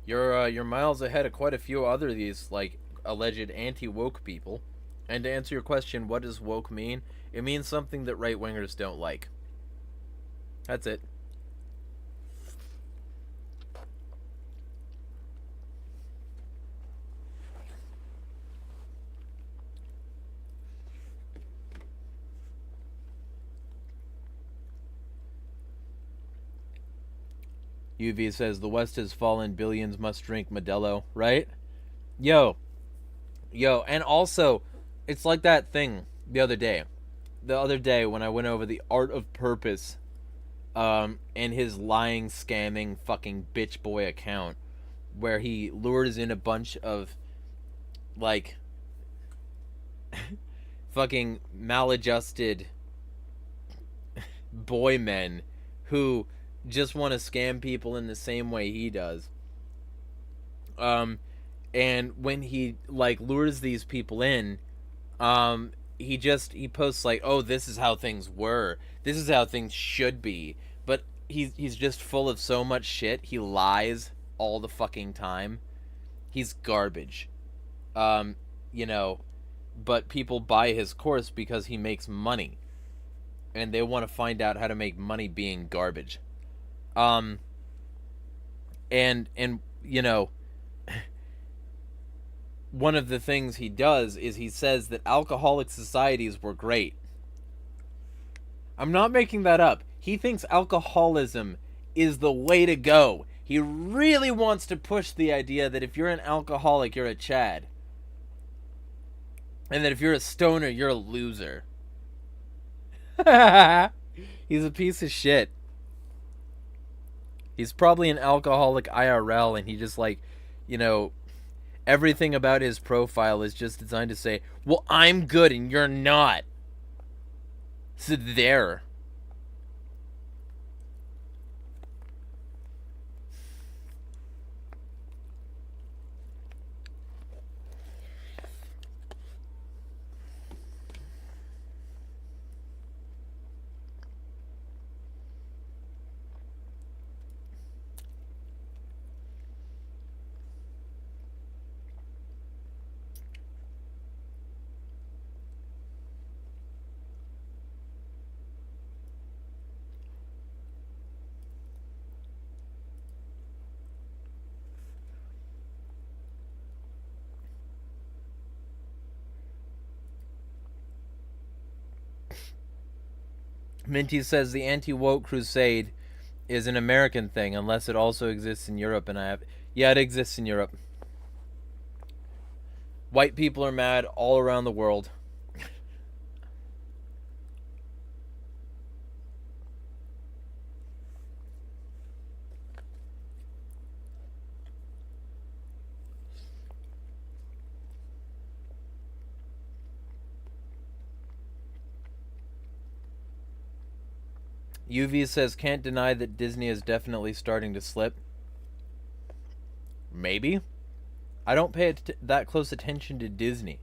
you're miles ahead of quite a few other of these like alleged anti-woke people. And to answer your question, what does woke mean? It means something that right-wingers don't like. That's it. UV says the West has fallen, billions must drink Modelo, right? Yo, and also, it's like that thing the other day when I went over the Art of Purpose, and his lying, scamming, fucking bitch boy account, where he lures in a bunch of, like, fucking maladjusted boy men who just want to scam people in the same way he does. And when he like lures these people in, he posts like, oh, this is how things were, this is how things should be, but he's just full of so much shit. He lies all the fucking time. He's garbage. But people buy his course because he makes money, and they want to find out how to make money being garbage. And one of the things he does is he says that alcoholic societies were great. I'm not making that up. He thinks alcoholism is the way to go. He really wants to push the idea that if you're an alcoholic, you're a Chad. And that if you're a stoner, you're a loser. He's a piece of shit. He's probably an alcoholic IRL, and he just everything about his profile is just designed to say, well, I'm good and you're not. So there. Minty says the anti-woke crusade is an American thing unless it also exists in Europe, and yeah, it exists in Europe. White people are mad all around the world. UV says can't deny that Disney is definitely starting to slip. Maybe. I don't pay that close attention to Disney.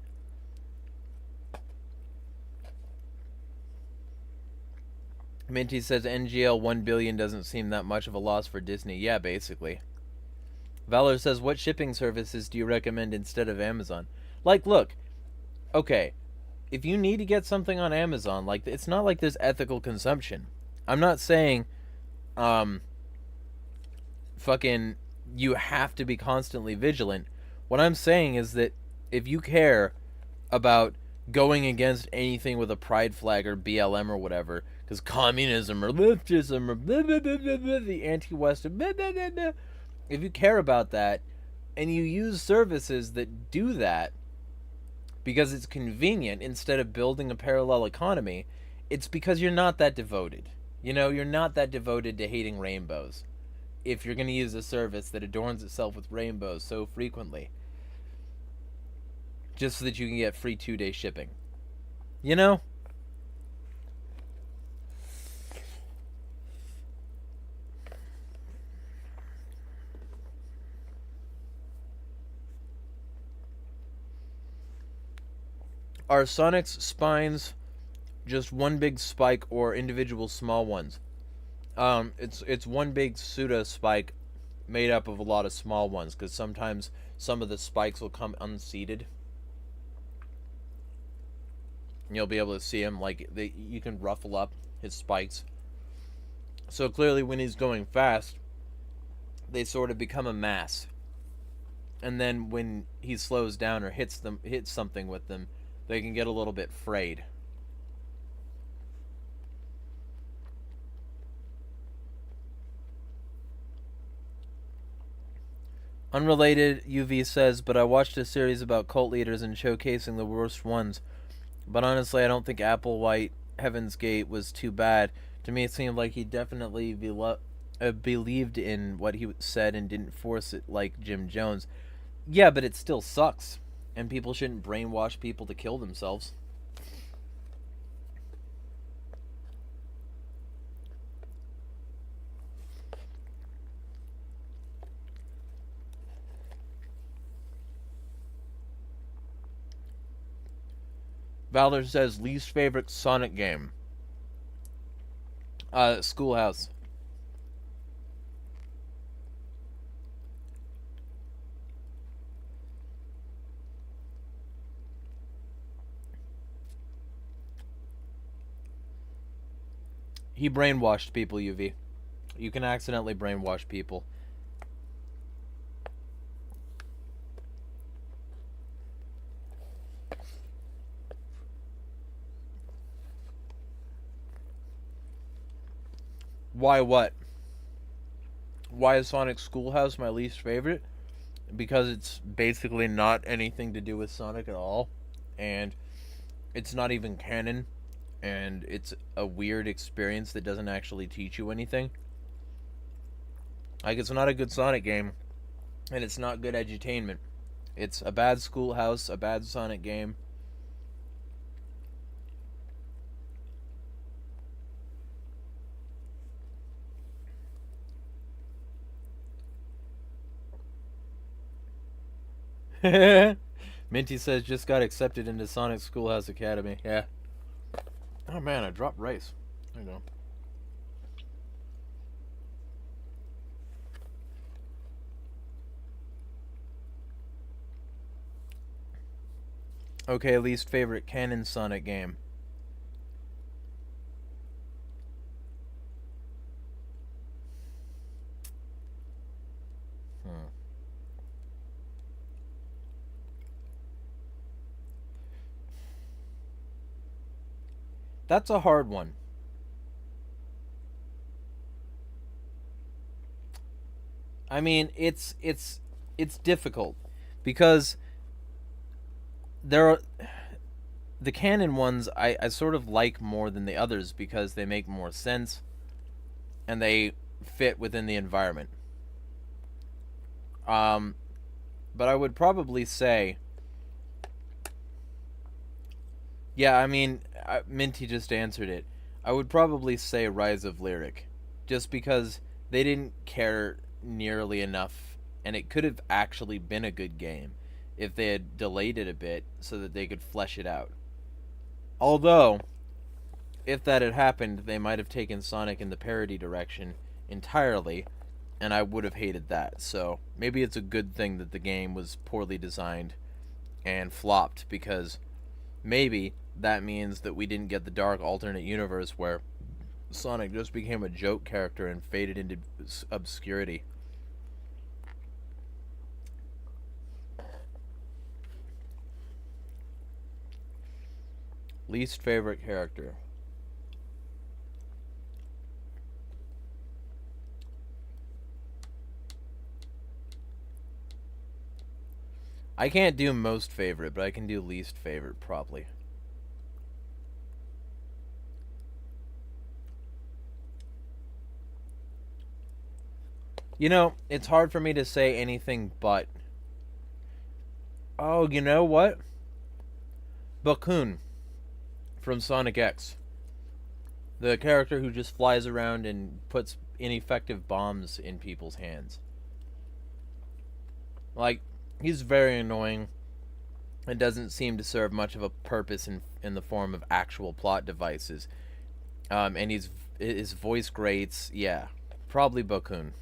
Minty says NGL 1 billion doesn't seem that much of a loss for Disney. Yeah, basically. Valor says, what shipping services do you recommend instead of Amazon? Like, look, okay, if you need to get something on Amazon, like, it's not like there's ethical consumption. I'm not saying, fucking, you have to be constantly vigilant. What I'm saying is that if you care about going against anything with a pride flag or BLM or whatever, because communism or leftism or blah, blah, blah, blah, blah, the anti-Western, blah, blah, blah, blah, if you care about that and you use services that do that because it's convenient instead of building a parallel economy, it's because you're not that devoted. You know, you're not that devoted to hating rainbows if you're going to use a service that adorns itself with rainbows so frequently just so that you can get free 2-day shipping. You know? Are Sonic's spines just one big spike or individual small ones? It's one big pseudo spike made up of a lot of small ones, because sometimes some of the spikes will come unseated. And you'll be able to see him, like, you can ruffle up his spikes. So clearly when he's going fast, they sort of become a mass. And then when he slows down or hits something with them, they can get a little bit frayed. Unrelated, UV says, but I watched a series about cult leaders and showcasing the worst ones. But honestly, I don't think Applewhite Heaven's Gate was too bad. To me, it seemed like he definitely believed in what he said and didn't force it like Jim Jones. Yeah, but it still sucks. And people shouldn't brainwash people to kill themselves. Valor says, least favorite Sonic game. Schoolhouse. He brainwashed people, UV. You can accidentally brainwash people. Why what? Why is Sonic Schoolhouse my least favorite? Because it's basically not anything to do with Sonic at all. And it's not even canon. And it's a weird experience that doesn't actually teach you anything. Like, it's not a good Sonic game. And it's not good edutainment. It's a bad Schoolhouse, a bad Sonic game. Minty says just got accepted into Sonic Schoolhouse Academy. Yeah. Oh man, I dropped rice. There you go. Okay, least favorite canon Sonic game. That's a hard one. I mean, it's difficult because there are the canon ones I sort of like more than the others because they make more sense and they fit within the environment. Um, but I would probably say, yeah, I mean, Minty just answered it. I would probably say Rise of Lyric, just because they didn't care nearly enough, and it could have actually been a good game if they had delayed it a bit so that they could flesh it out. Although, if that had happened, they might have taken Sonic in the parody direction entirely, and I would have hated that. So maybe it's a good thing that the game was poorly designed and flopped, because maybe that means that we didn't get the dark alternate universe where Sonic just became a joke character and faded into obscurity. Least favorite character. I can't do most favorite, but I can do least favorite probably. You know, it's hard for me to say anything but. Oh, you know what? Bakun from Sonic X. The character who just flies around and puts ineffective bombs in people's hands. Like, he's very annoying and doesn't seem to serve much of a purpose in the form of actual plot devices. And his voice grates. Yeah, probably Bakun.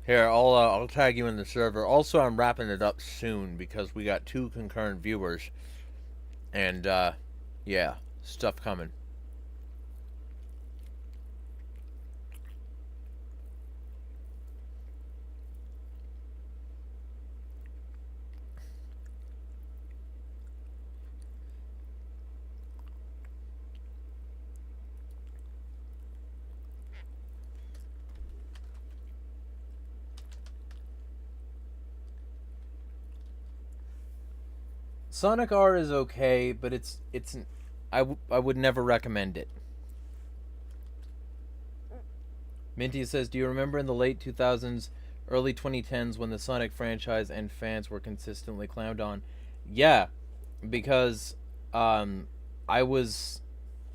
Here, I'll tag you in the server. Also, I'm wrapping it up soon because we got 2 concurrent viewers, and yeah, stuff coming. Sonic R is okay, but I would never recommend it. Minty says, "Do you remember in the late 2000s, early 2010s when the Sonic franchise and fans were consistently clowned on?" Yeah, because I was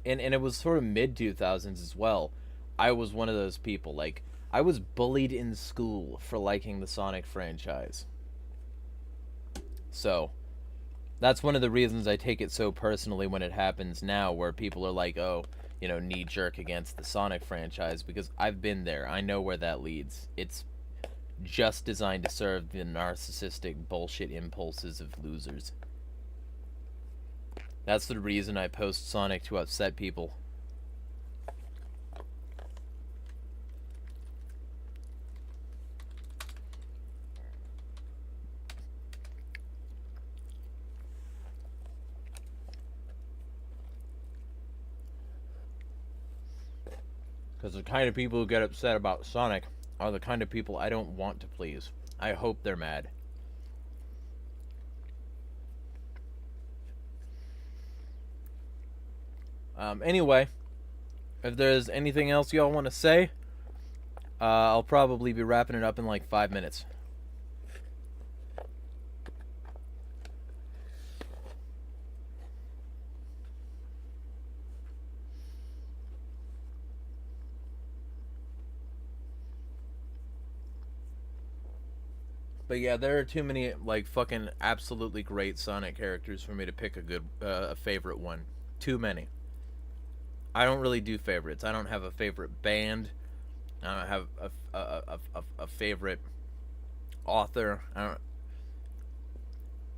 and it was sort of mid 2000s as well. I was one of those people. Like, I was bullied in school for liking the Sonic franchise. So, that's one of the reasons I take it so personally when it happens now, where people are like, oh, you know, knee jerk against the Sonic franchise, because I've been there. I know where that leads. It's just designed to serve the narcissistic bullshit impulses of losers. That's the reason I post Sonic, to upset people. Because the kind of people who get upset about Sonic are the kind of people I don't want to please. I hope they're mad. Anyway, if there's anything else y'all want to say, I'll probably be wrapping it up in like 5 minutes. But yeah, there are too many like fucking absolutely great Sonic characters for me to pick a favorite one. Too many. I don't really do favorites. I don't have a favorite band. I don't have a favorite author. I don't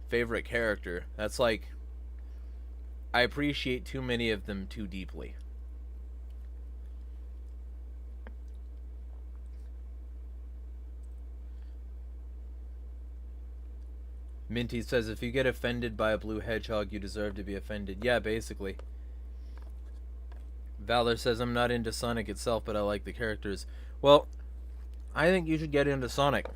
favorite character. That's like, I appreciate too many of them too deeply. Minty says, if you get offended by a blue hedgehog, you deserve to be offended. Yeah, basically. Valor says, I'm not into Sonic itself, but I like the characters. Well, I think you should get into Sonic.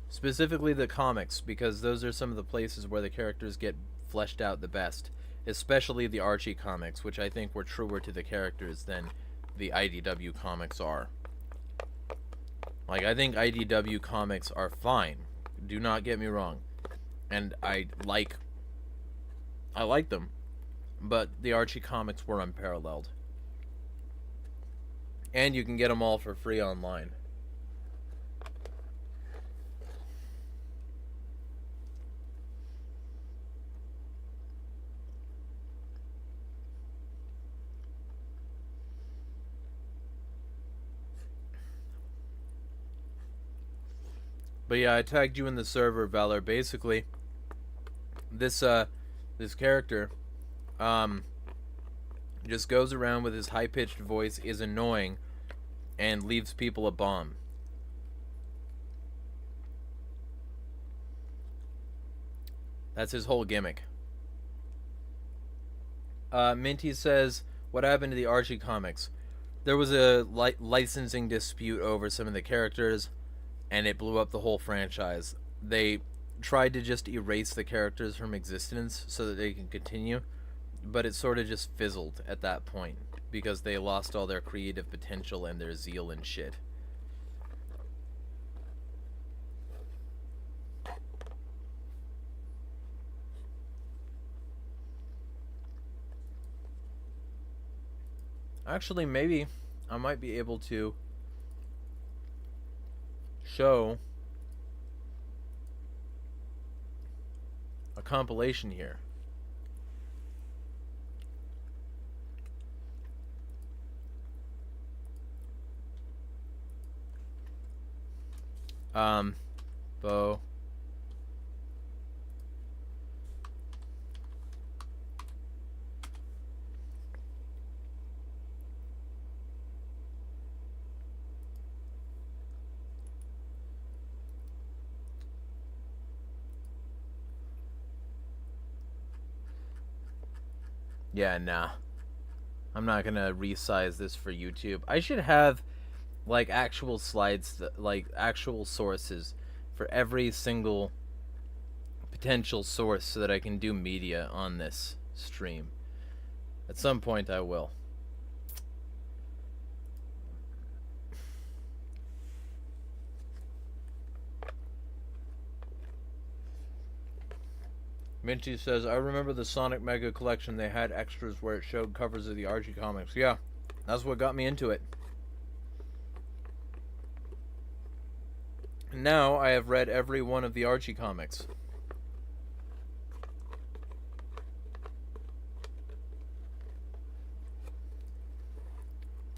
Specifically the comics, because those are some of the places where the characters get fleshed out the best. Especially the Archie comics, which I think were truer to the characters than the IDW comics are. Like, I think IDW comics are fine. Do not get me wrong. And I like them. But the Archie comics were unparalleled. And you can get them all for free online. But yeah, I tagged you in the server, Valor. Basically, this character just goes around with his high-pitched voice, is annoying, and leaves people a bomb. That's his whole gimmick. Minty says, what happened to the Archie comics? There was a licensing dispute over some of the characters, and it blew up the whole franchise. They tried to just erase the characters from existence so that they can continue, but it sort of just fizzled at that point because they lost all their creative potential and their zeal and shit. Actually, maybe I might be able to show a compilation here. Bo. Yeah, nah. I'm not gonna resize this for YouTube. I should have like actual slides, like actual sources for every single potential source so that I can do media on this stream. At some point I will. Minty says, I remember the Sonic Mega Collection. They had extras where it showed covers of the Archie comics. Yeah, that's what got me into it. Now I have read every one of the Archie comics.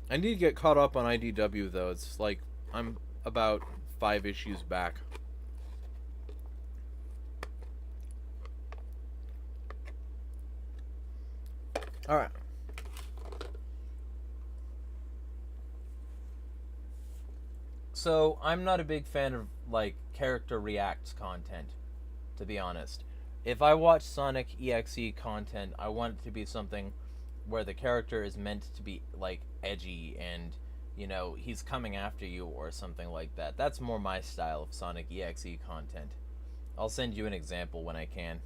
I need to get caught up on IDW though. It's like I'm about 5 issues back. Alright. So, I'm not a big fan of, like, character reacts content, to be honest. If I watch Sonic EXE content, I want it to be something where the character is meant to be, like, edgy and, you know, he's coming after you or something like that. That's more my style of Sonic EXE content. I'll send you an example when I can.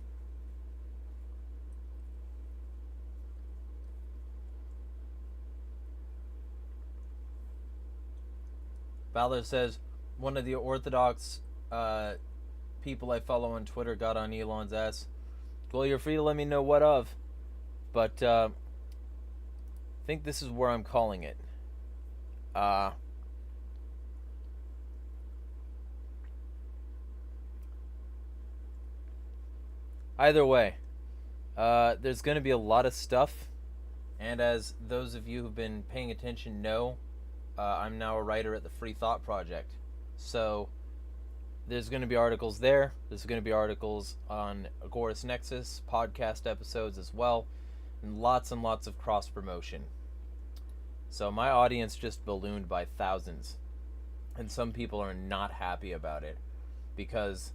Valor says, one of the Orthodox people I follow on Twitter got on Elon's ass. Well, you're free to let me know what of. But I think this is where I'm calling it. Either way, there's going to be a lot of stuff. And as those of you who've been paying attention know, I'm now a writer at the Free Thought Project. So there's going to be articles there. There's going to be articles on AgoristNexus, podcast episodes as well, and lots of cross-promotion. So my audience just ballooned by thousands. And some people are not happy about it because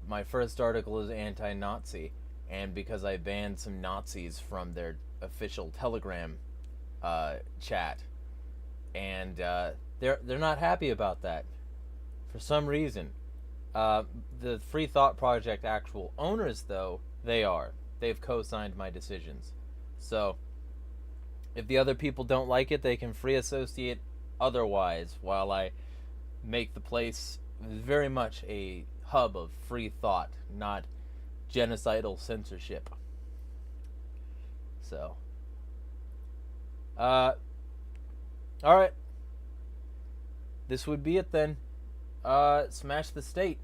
my first article is anti-Nazi, and because I banned some Nazis from their official Telegram chat, and they're not happy about that for some reason. The Free Thought Project actual owners, though, they've co-signed my decisions. So if the other people don't like it, they can free associate otherwise, while I make the place very much a hub of free thought, not genocidal censorship. So alright, this would be it then. Smash the state.